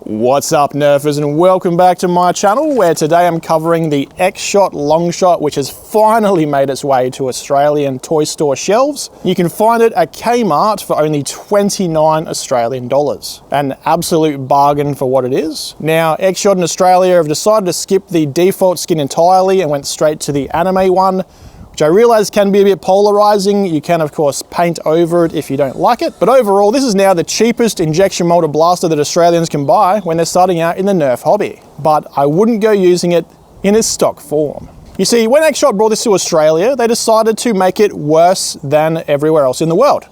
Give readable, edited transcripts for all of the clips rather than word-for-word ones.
What's up, Nerfers, and welcome back to my channel, where today I'm covering the Xshot Longshot, which has finally made its way to Australian toy store shelves. You can find it at Kmart for only 29 Australian dollars. An absolute bargain for what it is. Now, Xshot in Australia have decided to skip the default skin entirely and went straight to the anime one, which I realize can be a bit polarizing. You can, of course, paint over it if you don't like it. But overall, this is now the cheapest injection molded blaster that Australians can buy when they're starting out in the Nerf hobby. But I wouldn't go using it in its stock form. You see, when Xshot brought this to Australia, they decided to make it worse than everywhere else in the world.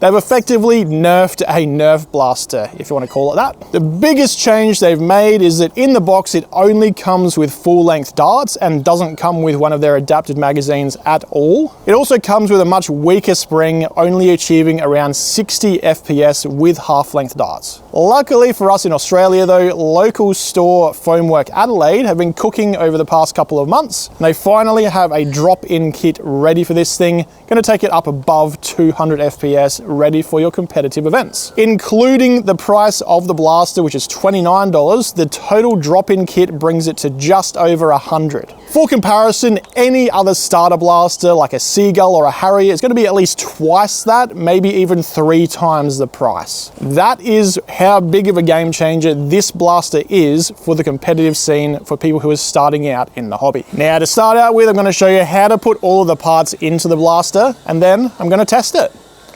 They've effectively nerfed a Nerf blaster, if you want to call it that. The biggest change they've made is that in the box, it only comes with full-length darts and doesn't come with one of their adapted magazines at all. It also comes with a much weaker spring, only achieving around 60 FPS with half-length darts. Luckily for us in Australia though, local store Foamwork Adelaide have been cooking over the past couple of months. And they finally have a drop-in kit ready for this thing, going to take it up above 200 FPS, ready for your competitive events. Including the price of the blaster, which is $29, the total drop-in kit brings it to just over 100. For comparison, any other starter blaster like a Seagull or a Harrier is going to be at least twice that, maybe even 3 times the price. That is how big of a game changer this blaster is for the competitive scene for people who are starting out in the hobby. Now, to start out with, I'm going to show you how to put all of the parts into the blaster, and then I'm going to test it.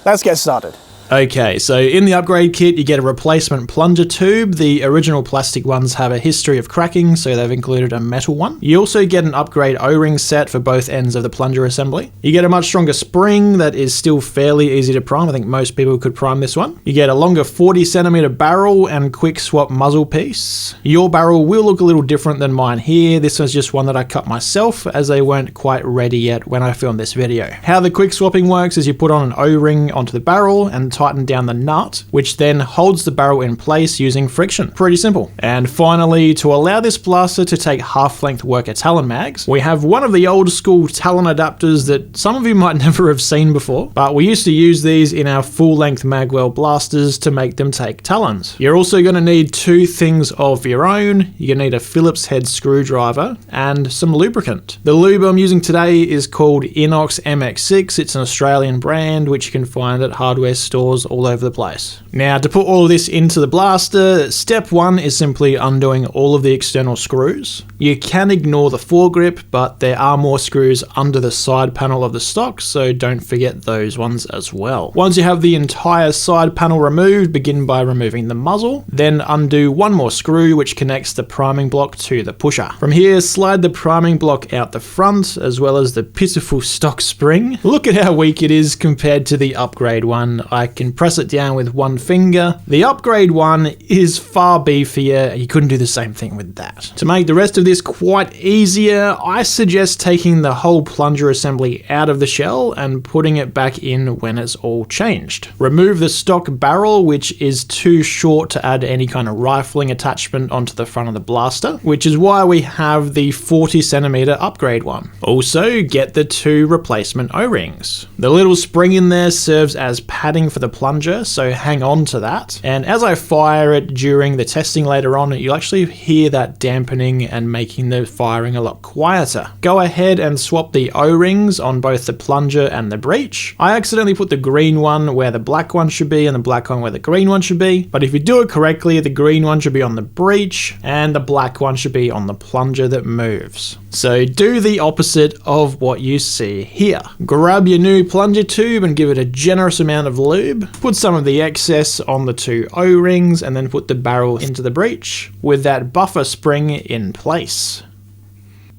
Let's get started. Okay, so in the upgrade kit, you get a replacement plunger tube. The original plastic ones have a history of cracking, so they've included a metal one. You also get an upgrade O-ring set for both ends of the plunger assembly. You get a much stronger spring that is still fairly easy to prime. I think most people could prime this one. You get a longer 40cm barrel and quick swap muzzle piece. Your barrel will look a little different than mine here. This was just one that I cut myself, as they weren't quite ready yet when I filmed this video. How the quick swapping works is you put on an O-ring onto the barrel and tighten down the nut, which then holds the barrel in place using friction. Pretty simple. And finally, to allow this blaster to take half-length worker Talon mags, we have one of the old school Talon adapters that some of you might never have seen before, but we used to use these in our full-length magwell blasters to make them take Talons. You're also going to need 2 things of your own. You're going to need a Phillips head screwdriver and some lubricant. The lube I'm using today is called Inox MX6. It's an Australian brand, which you can find at hardware stores all over the place. Now, to put all of this into the blaster, step 1 is simply undoing all of the external screws. You can ignore the foregrip, but there are more screws under the side panel of the stock, so don't forget those ones as well. Once you have the entire side panel removed, begin by removing the muzzle, then undo one more screw which connects the priming block to the pusher. From here, slide the priming block out the front, as well as the pitiful stock spring. Look at how weak it is compared to the upgrade one. I can press it down with one finger. The upgrade one is far beefier. You couldn't do the same thing with that. To make the rest of this quite easier, I suggest taking the whole plunger assembly out of the shell and putting it back in when it's all changed. Remove the stock barrel, which is too short to add any kind of rifling attachment onto the front of the blaster, which is why we have the 40cm upgrade one. Also, get the 2 replacement O-rings. The little spring in there serves as padding for the plunger, so hang on to that. And as I fire it during the testing later on, you'll actually hear that dampening and making the firing a lot quieter. Go ahead and swap the O-rings on both the plunger and the breech. I accidentally put the green one where the black one should be and the black one where the green one should be, but if you do it correctly, the green one should be on the breech and the black one should be on the plunger that moves. So do the opposite of what you see here. Grab your new plunger tube and give it a generous amount of lube. Put some of the excess on the 2 O-rings and then put the barrel into the breech with that buffer spring in place.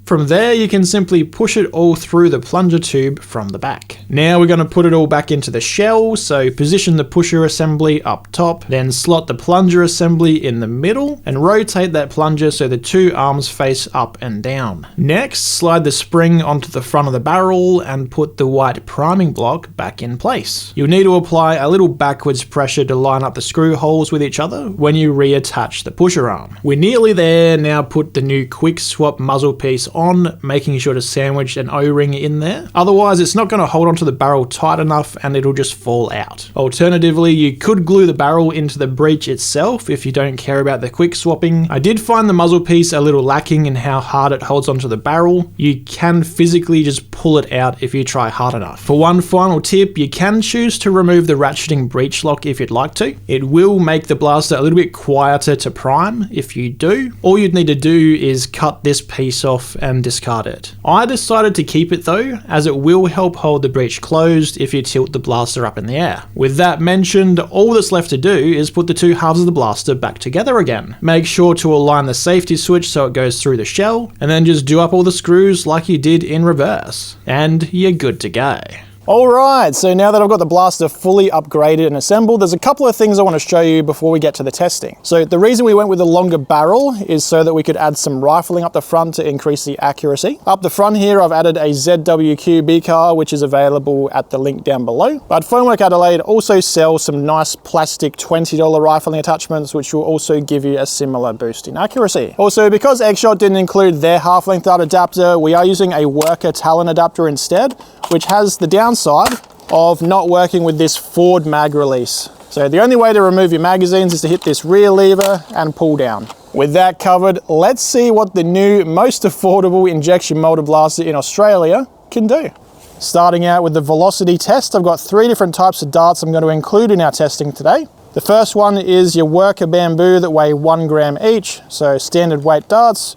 From there, you can simply push it all through the plunger tube from the back. Now we're going to put it all back into the shell, so position the pusher assembly up top, then slot the plunger assembly in the middle, and rotate that plunger so the 2 arms face up and down. Next, slide the spring onto the front of the barrel and put the white priming block back in place. You'll need to apply a little backwards pressure to line up the screw holes with each other when you reattach the pusher arm. We're nearly there. Now put the new quick swap muzzle piece on, making sure to sandwich an O-ring in there. Otherwise, it's not going to hold onto the barrel tight enough and it'll just fall out. Alternatively, you could glue the barrel into the breech itself if you don't care about the quick swapping. I did find the muzzle piece a little lacking in how hard it holds onto the barrel. You can physically just pull it out if you try hard enough. For one final tip, you can choose to remove the ratcheting breech lock if you'd like to. It will make the blaster a little bit quieter to prime if you do. All you'd need to do is cut this piece off and discard it. I decided to keep it though, as it will help hold the breech closed if you tilt the blaster up in the air. With that mentioned, all that's left to do is put the two halves of the blaster back together again. Make sure to align the safety switch so it goes through the shell, and then just do up all the screws like you did in reverse. And you're good to go. Alright, so now that I've got the blaster fully upgraded and assembled, there's a couple of things I want to show you before we get to the testing. So the reason we went with a longer barrel is so that we could add some rifling up the front to increase the accuracy. Up the front here, I've added a ZWQ BCAR, which is available at the link down below. But Foamwork Adelaide also sells some nice plastic $20 rifling attachments, which will also give you a similar boost in accuracy. Also, because Xshot didn't include their half-length dart adapter, we are using a worker Talon adapter instead, which has the downside of not working with this forward mag release. So the only way to remove your magazines is to hit this rear lever and pull down. With that covered, let's see what the new, most affordable injection molded blaster in Australia can do. Starting out with the velocity test, I've got 3 different types of darts I'm going to include in our testing today. The first one is your worker bamboo that weigh 1 gram each, so standard weight darts.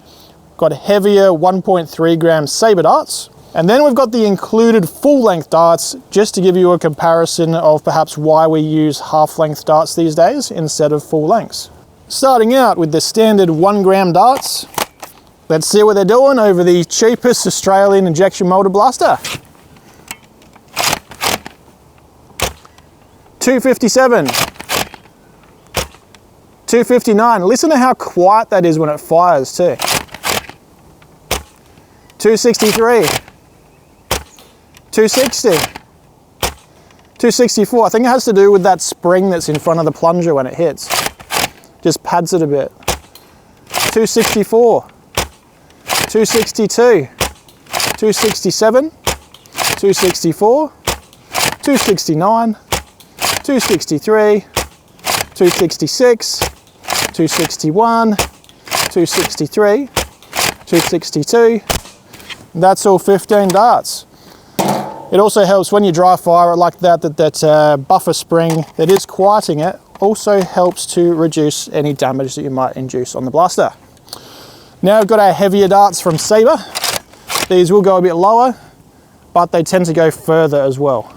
Got heavier 1.3 gram saber darts. And then we've got the included full-length darts, just to give you a comparison of perhaps why we use half-length darts these days instead of full lengths. Starting out with the standard 1 gram darts, let's see what they're doing over the cheapest Australian injection molded blaster. 257, 259. Listen to how quiet that is when it fires too. 263. 260, 264. I think it has to do with that spring that's in front of the plunger when it hits. Just pads it a bit. 264, 262, 267, 264, 269, 263, 266, 261, 263, 262. That's all 15 darts. It also helps when you dry fire it like that, that buffer spring that is quieting it also helps to reduce any damage that you might induce on the blaster. Now we've got our heavier darts from Sabre. These will go a bit lower, but they tend to go further as well.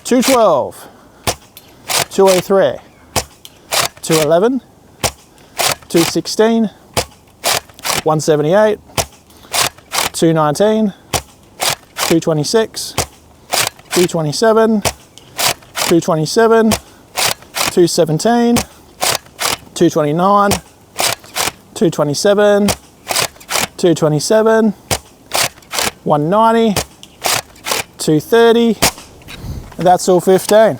212, 203, 211, 216, 178, 219, 226, 227, 227, 217, 229, 227, 227, 190, 230, and that's all 15.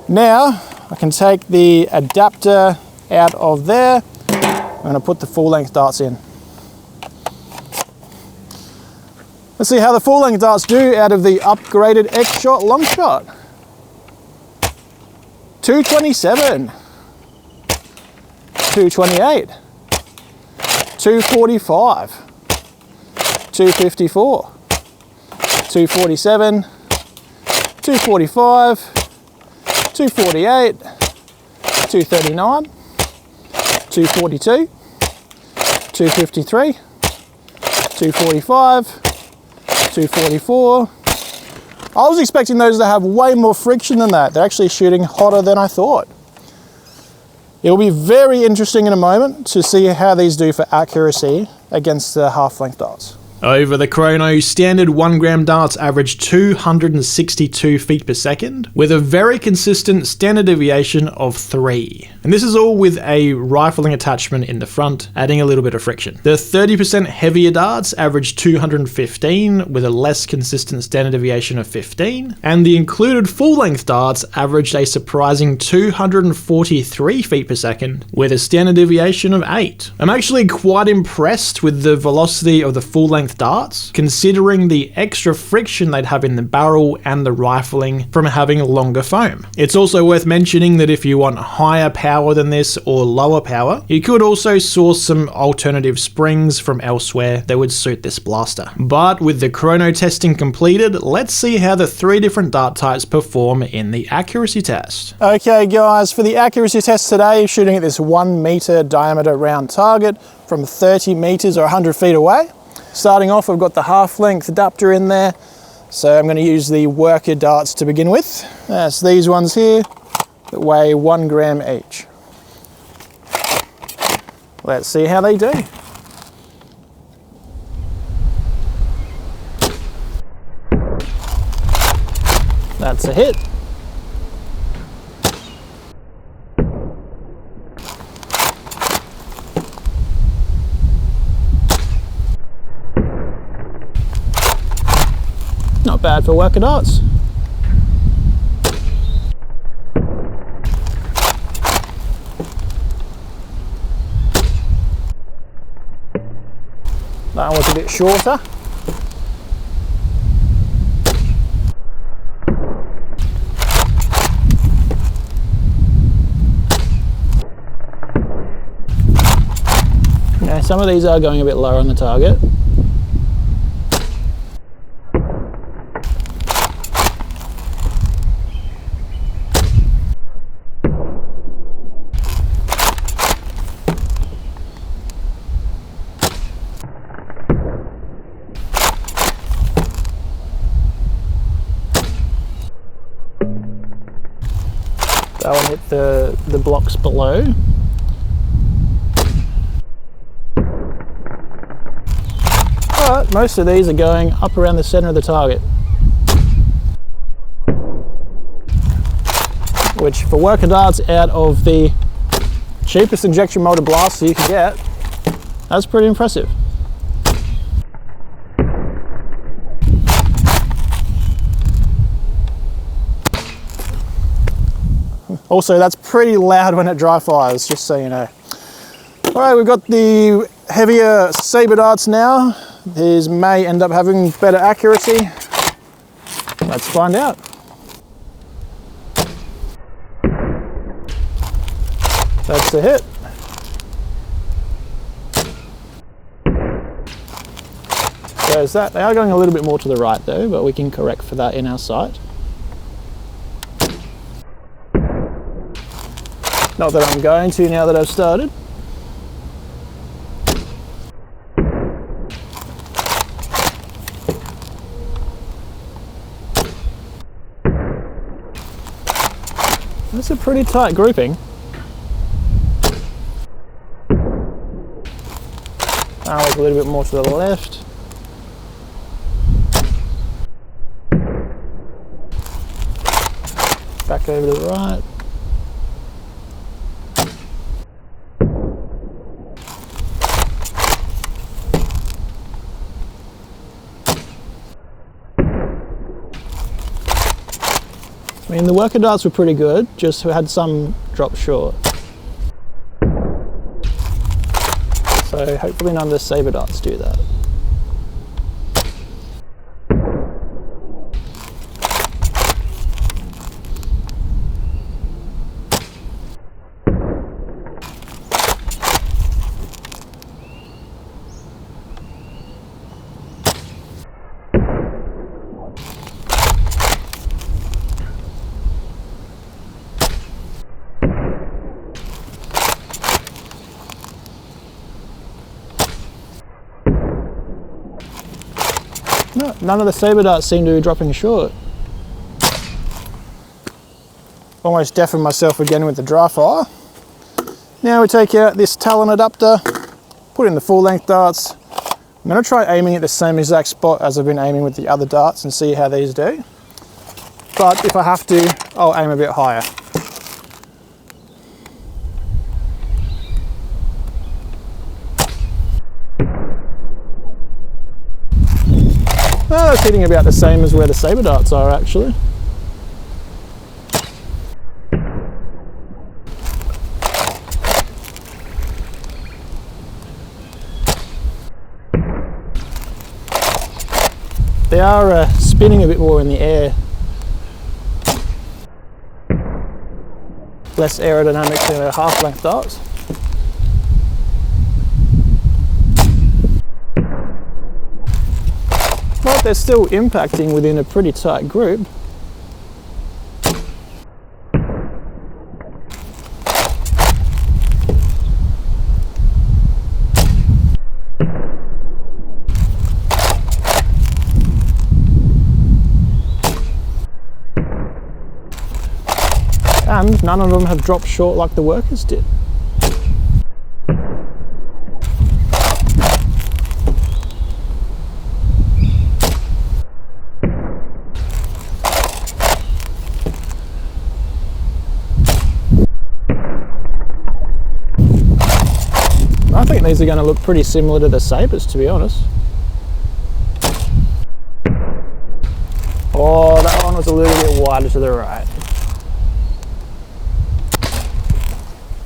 Now I can take the adapter out of there. I'm going to put the full-length darts in. Let's see how the full-length darts do out of the upgraded Xshot Longshot. 227, 228, 245, 254, 247, 245, 248, 239, 242, 253, 245, 244. I was expecting those to have way more friction than that. They're actually shooting hotter than I thought. It'll be very interesting in a moment to see how these do for accuracy against the half-length darts. Over the chrono, standard 1 gram darts average 262 feet per second, with a very consistent standard deviation of 3. And this is all with a rifling attachment in the front, adding a little bit of friction. The 30% heavier darts average 215 with a less consistent standard deviation of 15, and the included full-length darts averaged a surprising 243 feet per second with a standard deviation of 8. I'm actually quite impressed with the velocity of the full-length darts, considering the extra friction they'd have in the barrel and the rifling from having longer foam. It's also worth mentioning that if you want higher power than this or lower power, you could also source some alternative springs from elsewhere that would suit this blaster. But with the chrono testing completed, let's see how the 3 different dart types perform in the accuracy test. Okay guys, for the accuracy test today, shooting at this 1 meter diameter round target from 30 meters or 100 feet away. Starting off, I've got the half-length adapter in there, so I'm going to use the worker darts to begin with. That's these ones here that weigh 1 gram each. Let's see how they do. That's a hit. Not bad for worker darts. That one was a bit shorter. Yeah, some of these are going a bit lower on the target. That one hit the blocks below. But most of these are going up around the center of the target, which for worker darts out of the cheapest injection molded blaster you can get, that's pretty impressive. Also, that's pretty loud when it dry fires, just so you know. All right, we've got the heavier saber darts now. These may end up having better accuracy. Let's find out. That's a hit. There's that. They are going a little bit more to the right though, but we can correct for that in our sight. Not that I'm going to now that I've started. That's a pretty tight grouping. I'll look a little bit more to the left. Back over to the right. I mean, the worker darts were pretty good, just had some drop short. So hopefully none of the saber darts do that. No, none of the saber darts seem to be dropping short. Almost deafened myself again with the dry fire. Now we take out this Talon adapter, put in the full length darts. I'm going to try aiming at the same exact spot as I've been aiming with the other darts and see how these do. But if I have to, I'll aim a bit higher. Well, it's hitting about the same as where the saber darts are actually. They are spinning a bit more in the air. Less aerodynamic than a half-length darts. But they're still impacting within a pretty tight group. And none of them have dropped short like the workers did. I think these are going to look pretty similar to the sabers, to be honest. Oh, that one was a little bit wider to the right.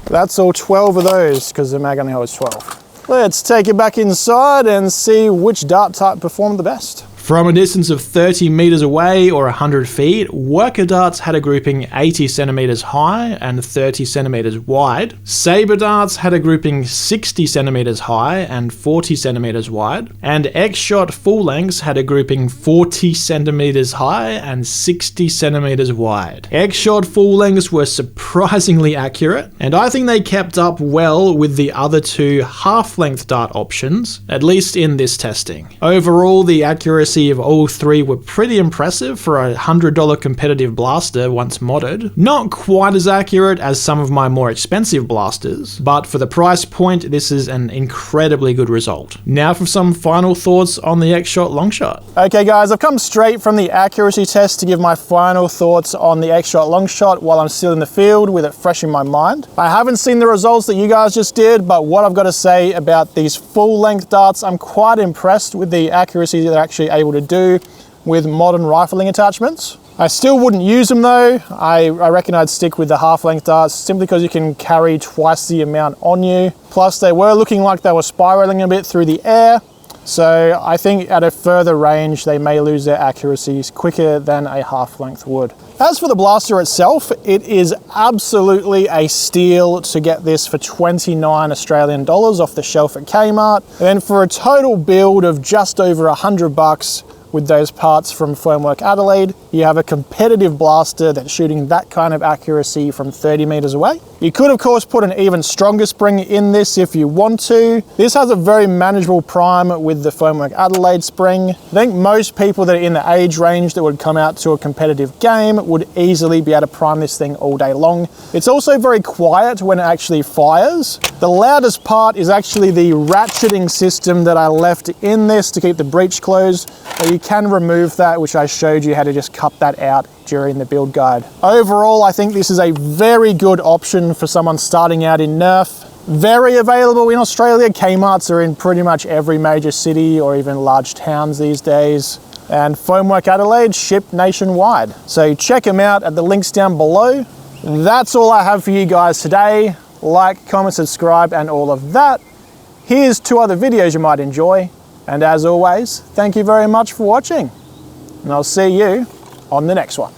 That's all 12 of those because the mag only holds 12. Let's take it back inside and see which dart type performed the best. From a distance of 30 meters away or 100 feet, worker darts had a grouping 80 centimeters high and 30 centimeters wide. Saber darts had a grouping 60 centimeters high and 40 centimeters wide. And Xshot full lengths had a grouping 40 centimeters high and 60 centimeters wide. Xshot full lengths were surprisingly accurate, and I think they kept up well with the other two half-length dart options, at least in this testing. Overall, the accuracy of all three were pretty impressive for a $100 competitive blaster once modded. Not quite as accurate as some of my more expensive blasters, but for the price point, this is an incredibly good result. Now for some final thoughts on the Xshot Longshot. Okay guys, I've come straight from the accuracy test to give my final thoughts on the Xshot Longshot while I'm still in the field with it fresh in my mind. I haven't seen the results that you guys just did, but what I've got to say about these full length darts, I'm quite impressed with the accuracy that they're actually able to do with modern rifling attachments. I still wouldn't use them though. I reckon I'd stick with the half-length darts simply because you can carry twice the amount on you. Plus they were looking like they were spiraling a bit through the air. So I think at a further range, they may lose their accuracies quicker than a half-length would. As for the blaster itself, it is absolutely a steal to get this for 29 Australian dollars off the shelf at Kmart. And then for a total build of just over $100 with those parts from Foamwork Adelaide, you have a competitive blaster that's shooting that kind of accuracy from 30 meters away. You could of course put an even stronger spring in this if you want to. This has a very manageable prime with the Foamwork Adelaide spring. I think most people that are in the age range that would come out to a competitive game would easily be able to prime this thing all day long. It's also very quiet when it actually fires. The loudest part is actually the ratcheting system that I left in this to keep the breech closed. You can remove that, which I showed you how to just cut that out during the build guide. Overall, I think this is a very good option for someone starting out in Nerf. Very available in Australia. Kmart's are in pretty much every major city or even large towns these days. And Foamwork Adelaide shipped nationwide. So check them out at the links down below. That's all I have for you guys today. Like, comment, subscribe, and all of that. Here's 2 other videos you might enjoy. And as always, thank you very much for watching. And I'll see you on the next one.